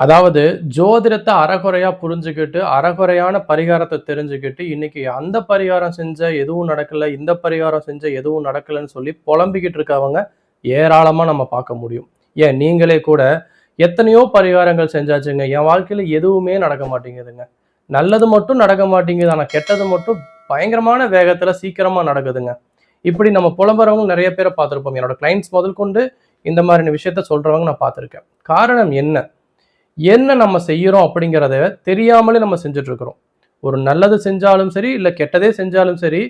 அதாவது ஜோதிடத்தை அறகுறையா புரிஞ்சுக்கிட்டு, அறகுறையான பரிகாரத்த தெரிஞ்சுக்கிட்டு, இன்னைக்கு அந்த பரிகாரம் செஞ்சா எதுவும் நடக்கல, இந்த பரிகாரம் செஞ்சா எதுவும் நடக்கலன்னு சொல்லி புலம்பிக்கிட்டு இருக்கவங்க ஏராளமா நம்ம பார்க்க முடியும். ஏன் நீங்களே கூட எத்தனையோ பரிகாரங்கள் செஞ்சாச்சுங்க. என் வாழ்க்கையில எதுவுமே நடக்க மாட்டேங்குதுங்க. நல்லது மட்டும் நடக்க மாட்டேங்குது. ஆனா கெட்டது மட்டும் பயங்கரமான வேகத்துல சீக்கிரமா நடக்குதுங்க. இப்படி நம்ம புலம்புறவங்க நெறைய பேர பார்த்திருப்போம். என்னோட கிளையண்ட்ஸ் முதற்கொண்டு இந்த மாதிரியான விஷயத்த சொல்றவங்க நான் பார்த்திருக்கேன். காரணம் என்ன? என்ன நம்ம செய்யறோம் அப்படிங்கிறத தெரியாமலே நம்ம செஞ்சுட்டு இருக்கிறோம். ஒரு நல்லது செஞ்சாலும் சரி, இல்ல கெட்டதே செஞ்சாலும் சரி,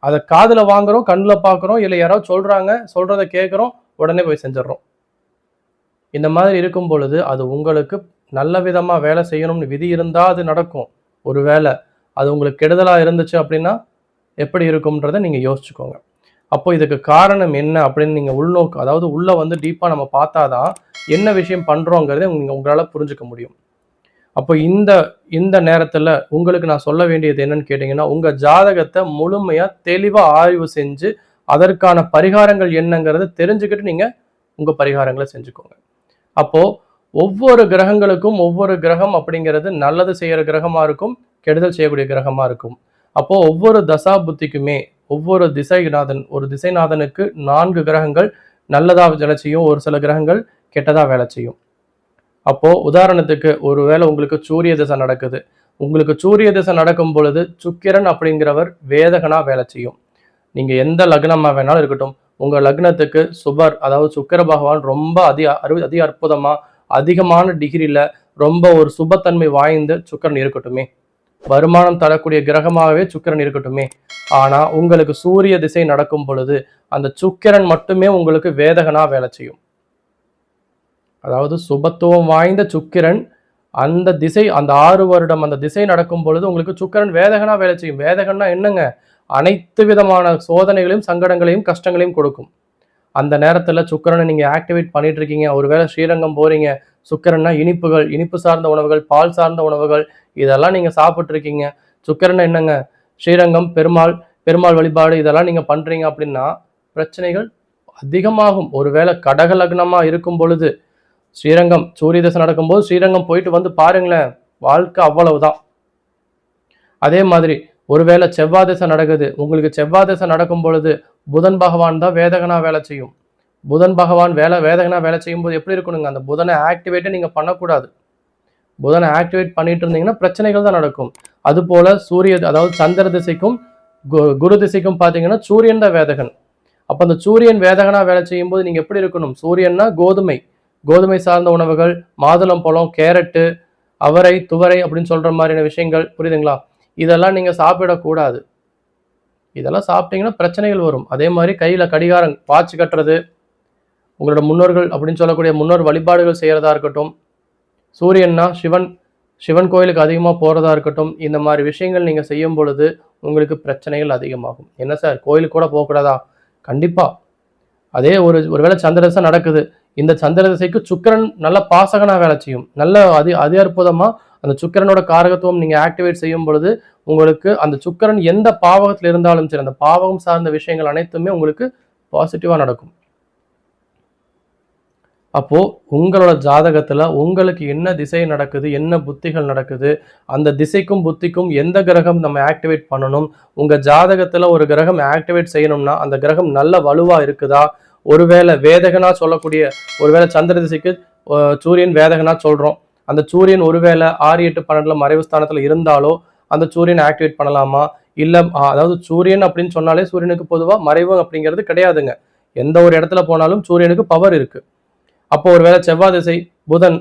அதை காதுல வாங்குறோம், கண்ணுல பார்க்குறோம், இல்ல யாராவது சொல்றாங்க, சொல்றத கேட்குறோம், உடனே போய் செஞ்சிடறோம். இந்த மாதிரி இருக்கும் பொழுது அது உங்களுக்கு நல்ல விதமா வேலை செய்யணும்னு விதி இருந்தா அது நடக்கும். ஒரு வேளை அது உங்களுக்கு கெடுதலா இருந்துச்சு அப்படின்னா எப்படி இருக்கும்ன்றத நீங்க யோசிச்சுக்கோங்க. அப்போ இதுக்கு காரணம் என்ன அப்படின்னு நீங்க உள்நோக்கு அதாவது உள்ள வந்து டீப்பா நம்ம பார்த்தாதான் என்ன விஷயம் பண்றோங்கிறத உங்களால புரிஞ்சுக்க முடியும். அப்போ இந்த இந்த நேரத்துல உங்களுக்கு நான் சொல்ல வேண்டியது என்னன்னு கேட்டீங்கன்னா, உங்க ஜாதகத்தை முழுமையா தெளிவா ஆய்வு செஞ்சு அதற்கான பரிகாரங்கள் என்னங்கிறத தெரிஞ்சுக்கிட்டு நீங்க உங்க பரிகாரங்களை செஞ்சுக்கோங்க. அப்போ ஒவ்வொரு கிரகங்களுக்கும் ஒவ்வொரு கிரகம் அப்படிங்கிறது நல்லது செய்யற கிரகமா இருக்கும், கெடுதல் செய்யக்கூடிய கிரகமா இருக்கும். அப்போ ஒவ்வொரு தசா புத்திக்குமே ஒவ்வொரு திசைநாதன் ஒரு திசைநாதனுக்கு 4 கிரகங்கள் நல்லதா வேலை செய்யும், ஒரு சில கிரகங்கள் கெட்டதா வேலை செய்யும். அப்போ உதாரணத்துக்கு ஒருவேளை உங்களுக்கு சூரிய திசை நடக்குது. உங்களுக்கு சூரிய திசை நடக்கும் பொழுது சுக்கிரன் அப்படிங்கிறவர் வேதகனா வேலை செய்யும். நீங்க எந்த லக்னமா வேணாலும் இருக்கட்டும், உங்க லக்னத்துக்கு சுபர் அதாவது சுக்கிர பகவான் ரொம்ப அதிக அற்புதமா அதிகமான டிகிரில ரொம்ப ஒரு சுபத்தன்மை வாய்ந்த சுக்கிரன் இருக்கட்டுமே, வருமானம் தரக்கூடிய கிரகமாகவே சுக்கிரன் இருக்கட்டுமே. ஆனா உங்களுக்கு சூரிய திசை நடக்கும் பொழுது அந்த சுக்கிரன் மட்டுமே உங்களுக்கு வேதகனா வேலை செய்யும். அதாவது சுபத்துவம் வாய்ந்த சுக்கிரன் அந்த திசை அந்த 6 வருடம் அந்த திசை நடக்கும் பொழுது உங்களுக்கு சுக்கிரன் வேதகனா வேலை செய்யும். வேதகன்னா என்னங்க? அனைத்து விதமான சோதனைகளையும் சங்கடங்களையும் கஷ்டங்களையும் கொடுக்கும். அந்த நேரத்துல சுக்கிரனை நீங்க ஆக்டிவேட் பண்ணிட்டு இருக்கீங்க. ஒருவேளை ஸ்ரீரங்கம் போறீங்க, சுக்கிரன்னா இனிப்புகள், இனிப்பு சார்ந்த உணவுகள், பால் சார்ந்த உணவுகள் இதெல்லாம் நீங்க சாப்பிட்டு இருக்கீங்க. சுக்கிரன் என்னங்க? ஸ்ரீரங்கம் பெருமாள், பெருமாள் வழிபாடு இதெல்லாம் நீங்க பண்றீங்க அப்படின்னா பிரச்சனைகள் அதிகமாகும். ஒருவேளை கடக லக்னமா இருக்கும் பொழுது ஸ்ரீரங்கம் சூரிய தசை நடக்கும்போது ஸ்ரீரங்கம் போயிட்டு வந்து பாருங்களேன், வாழ்க்கை அவ்வளவுதான். அதே மாதிரி ஒருவேளை செவ்வாய் தசை நடக்குது, உங்களுக்கு செவ்வாய் தசை நடக்கும் பொழுது புதன் பகவான் தான் வேதகனா வேலை செய்யும். புதன் பகவான் வேதகனா வேலை செய்யும் போது எப்படி இருக்கணுங்க? அந்த புதனை ஆக்டிவேட்டே நீங்க பண்ணக்கூடாது. புதனை ஆக்டிவேட் பண்ணிட்டு இருந்தீங்கன்னா பிரச்சனைகள் தான் நடக்கும். அது போல அதாவது சந்திர திசைக்கும் குரு திசைக்கும் பாத்தீங்கன்னா சூரியன் தான் வேதகன். அப்ப அந்த சூரியன் வேதகனா வேலை செய்யும் போது நீங்க எப்படி இருக்கணும்? சூரியன்னா கோதுமை, கோதுமை சார்ந்த உணவுகள், மாதுளம் பழம், கேரட்டு, அவரை, துவரை அப்படின்னு சொல்ற மாதிரியான விஷயங்கள் புரியுதுங்களா? இதெல்லாம் நீங்க சாப்பிடக்கூடாது. இதெல்லாம் சாப்பிட்டீங்கன்னா பிரச்சனைகள் வரும். அதே மாதிரி கையில கடிகாரம் வாட்ச் கட்டுறது, உங்களோட முன்னோர்கள் அப்படின்னு சொல்லக்கூடிய முன்னோர் வழிபாடுகள் செய்யறதா இருக்கட்டும், சூரியன்னா சிவன் சிவன் கோயிலுக்கு அதிகமாக போறதா இருக்கட்டும், இந்த மாதிரி விஷயங்கள் நீங்க செய்யும் பொழுது உங்களுக்கு பிரச்சனைகள் அதிகமாகும். என்ன சார் கோயிலுக்கு கூட போகக்கூடாதா? கண்டிப்பா. அதே ஒருவேளை சந்திர தசை நடக்குது, இந்த சந்திர திசைக்கு சுக்கிரன் நல்ல பாசகனா வேலை செய்யும். நல்ல அதி அற்புதமா அந்த சுக்கிரனோட காரகத்துவம் நீங்க ஆக்டிவேட் செய்யும் பொழுது உங்களுக்கு அந்த சுக்கிரன் எந்த பாவகத்தில் இருந்தாலும் சரி அந்த பாவகம் சார்ந்த விஷயங்கள் அனைத்துமே உங்களுக்கு பாசிட்டிவா நடக்கும். அப்போ உங்களோட ஜாதகத்துல உங்களுக்கு என்ன திசை நடக்குது, என்ன புத்திகள் நடக்குது, அந்த திசைக்கும் புத்திக்கும் எந்த கிரகம் நம்ம ஆக்டிவேட் பண்ணணும், உங்க ஜாதகத்துல ஒரு கிரகம் ஆக்டிவேட் செய்யணும்னா அந்த கிரகம் நல்ல வலுவா இருக்குதா, ஒருவேளை வேதகனா சொல்லக்கூடிய ஒருவேளை சந்திர திசைக்கு சூரியன் வேதகனா சொல்றோம், அந்த சூரியன் ஒருவேளை 6, 8, 12 மறைவு ஸ்தானத்துல இருந்தாலோ அந்த சூரியன் ஆக்டிவேட் பண்ணலாமா? இல்ல அதாவது சூரியன் அப்படின்னு சொன்னாலே சூரியனுக்கு பொதுவா மறைவு அப்படிங்கிறது கிடையாதுங்க. எந்த ஒரு இடத்துல போனாலும் சூரியனுக்கு பவர் இருக்கு. அப்போ ஒருவேளை செவ்வாய் திசை புதன்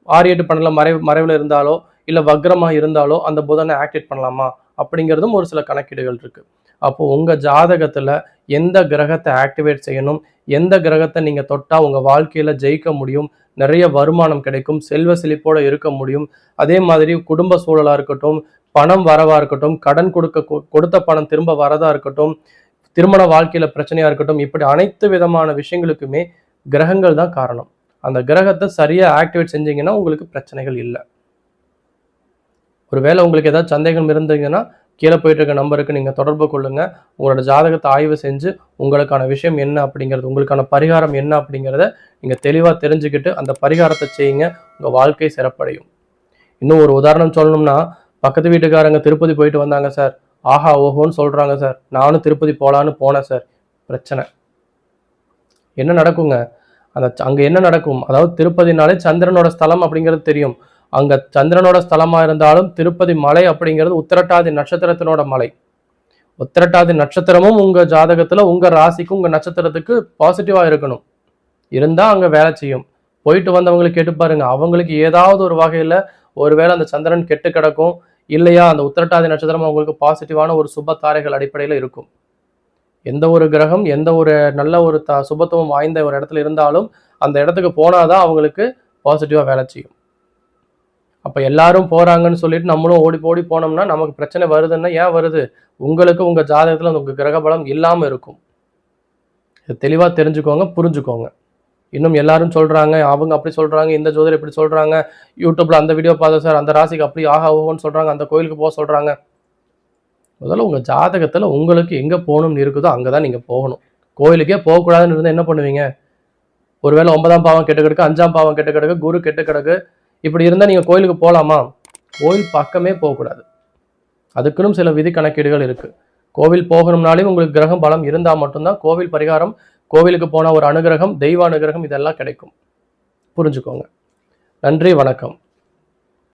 6, 8, 12 மறைவுல இருந்தாலோ இல்ல வக்ரமா இருந்தாலோ அந்த புதனை ஆக்டிவேட் பண்ணலாமா அப்படிங்கிறதும் ஒரு சில கணக்கீடுகள் இருக்கு. அப்போ உங்க ஜாதகத்துல எந்த கிரகத்தை ஆக்டிவேட் செய்யணும், எந்த கிரகத்தை நீங்க தொட்டா உங்க வாழ்க்கையில ஜெயிக்க முடியும், நிறைய வருமானம் கிடைக்கும், செல்வ செழிப்போட இருக்க முடியும், அதே மாதிரி குடும்ப சூழலா இருக்கட்டும், பணம் வரவா இருக்கட்டும், கடன் கொடுத்த பணம் திரும்ப வரதா இருக்கட்டும், திருமண வாழ்க்கையில பிரச்சனையா இருக்கட்டும், இப்படி அனைத்து விதமான விஷயங்களுக்குமே கிரகங்கள் தான் காரணம். அந்த கிரகத்தை சரியா ஆக்டிவேட் செஞ்சீங்கன்னா உங்களுக்கு பிரச்சனைகள் இல்லை. ஒருவேளை உங்களுக்கு ஏதாவது சந்தேகம் இருந்தீங்கன்னா கீழே போயிட்டு இருக்க நம்பருக்கு நீங்கள் தொடர்பு கொள்ளுங்க. உங்களோட ஜாதகத்தை ஆய்வு செஞ்சு உங்களுக்கான விஷயம் என்ன அப்படிங்கிறது, உங்களுக்கான பரிகாரம் என்ன அப்படிங்கிறத நீங்கள் தெளிவாக தெரிஞ்சுக்கிட்டு அந்த பரிகாரத்தை செய்யுங்க. உங்கள் வாழ்க்கை சிறப்படையும். இன்னும் ஒரு உதாரணம் சொல்லணும்னா, பக்கத்து வீட்டுக்காரங்க திருப்பதி போயிட்டு வந்தாங்க சார், ஆஹா ஓஹோன்னு சொல்கிறாங்க சார், நானும் திருப்பதி போகலான்னு போனேன் சார். பிரச்சனை என்ன நடக்குங்க? அங்கே என்ன நடக்கும்? அதாவது திருப்பதினாலே சந்திரனோட ஸ்தலம் அப்படிங்கிறது தெரியும். அங்கே சந்திரனோட ஸ்தலமாக இருந்தாலும் திருப்பதி மலை அப்படிங்கிறது உத்திரட்டாதி நட்சத்திரத்தினோட மலை. உத்திரட்டாதி நட்சத்திரமும் உங்கள் ஜாதகத்தில் உங்கள் ராசிக்கு உங்கள் நட்சத்திரத்துக்கு பாசிட்டிவாக இருக்கணும். இருந்தால் அங்கே வேலை செய்யும். போயிட்டு வந்தவங்களுக்கு கேட்டு பாருங்க, அவங்களுக்கு ஏதாவது ஒரு வகையில் ஒருவேளை அந்த சந்திரன் கெட்டு கிடக்கும், இல்லையா அந்த உத்திரட்டாதி நட்சத்திரம் அவங்களுக்கு பாசிட்டிவான ஒரு சுப தாரைகள் அடிப்படையில் இருக்கும். எந்த ஒரு கிரகம் எந்த ஒரு நல்ல ஒரு சுபத்துவம் வாய்ந்த ஒரு இடத்துல இருந்தாலும் அந்த இடத்துக்கு போனாதான் அவங்களுக்கு பாசிட்டிவாக வேலை செய்யும். அப்போ எல்லாரும் போகிறாங்கன்னு சொல்லிட்டு நம்மளும் ஓடி ஓடி போனோம்னா நமக்கு பிரச்சனை வருதுன்னா ஏன் வருது? உங்களுக்கு உங்கள் ஜாதகத்தில் உங்கள் கிரக பலம் இல்லாமல் இருக்கும். இது தெளிவாக தெரிஞ்சுக்கோங்க, புரிஞ்சுக்கோங்க. இன்னும் எல்லாரும் சொல்கிறாங்க, அவங்க அப்படி சொல்கிறாங்க, இந்த ஜோதிடர் இப்படி சொல்கிறாங்க, யூடியூப்பில் அந்த வீடியோ பார்த்தா சார் அந்த ராசிக்கு அப்படி ஆஹா ஓஹோன்னு சொல்கிறாங்க, அந்த கோயிலுக்கு போக சொல்கிறாங்க. முதல்ல உங்கள் ஜாதகத்தில் உங்களுக்கு எங்கே போகணும்னு இருக்குதோ அங்கே தான் நீங்கள் போகணும். கோயிலுக்கே போகக்கூடாதுன்னு இருந்தால் என்ன பண்ணுவீங்க? ஒருவேளை 9ஆம் பாவம் கெட்டு கிடக்கு, 5ஆம் பாவம் கெட்டு கிடக்கு, குரு கெட்டு கிடக்கு, இப்படி இருந்தால் நீங்கள் கோயிலுக்கு போகலாமா? கோயில் பக்கமே போகக்கூடாது. அதுக்குன்னு சில விதி கணக்கீடுகள் இருக்குது. கோவில் போகணும்னாலே உங்களுக்கு கிரகம் பலம் இருந்தால் மட்டும்தான் கோவில் பரிகாரம், கோவிலுக்கு போனால் ஒரு அனுகிரகம், தெய்வ அனுகிரகம் இதெல்லாம் கிடைக்கும். புரிஞ்சுக்கோங்க. நன்றி, வணக்கம்.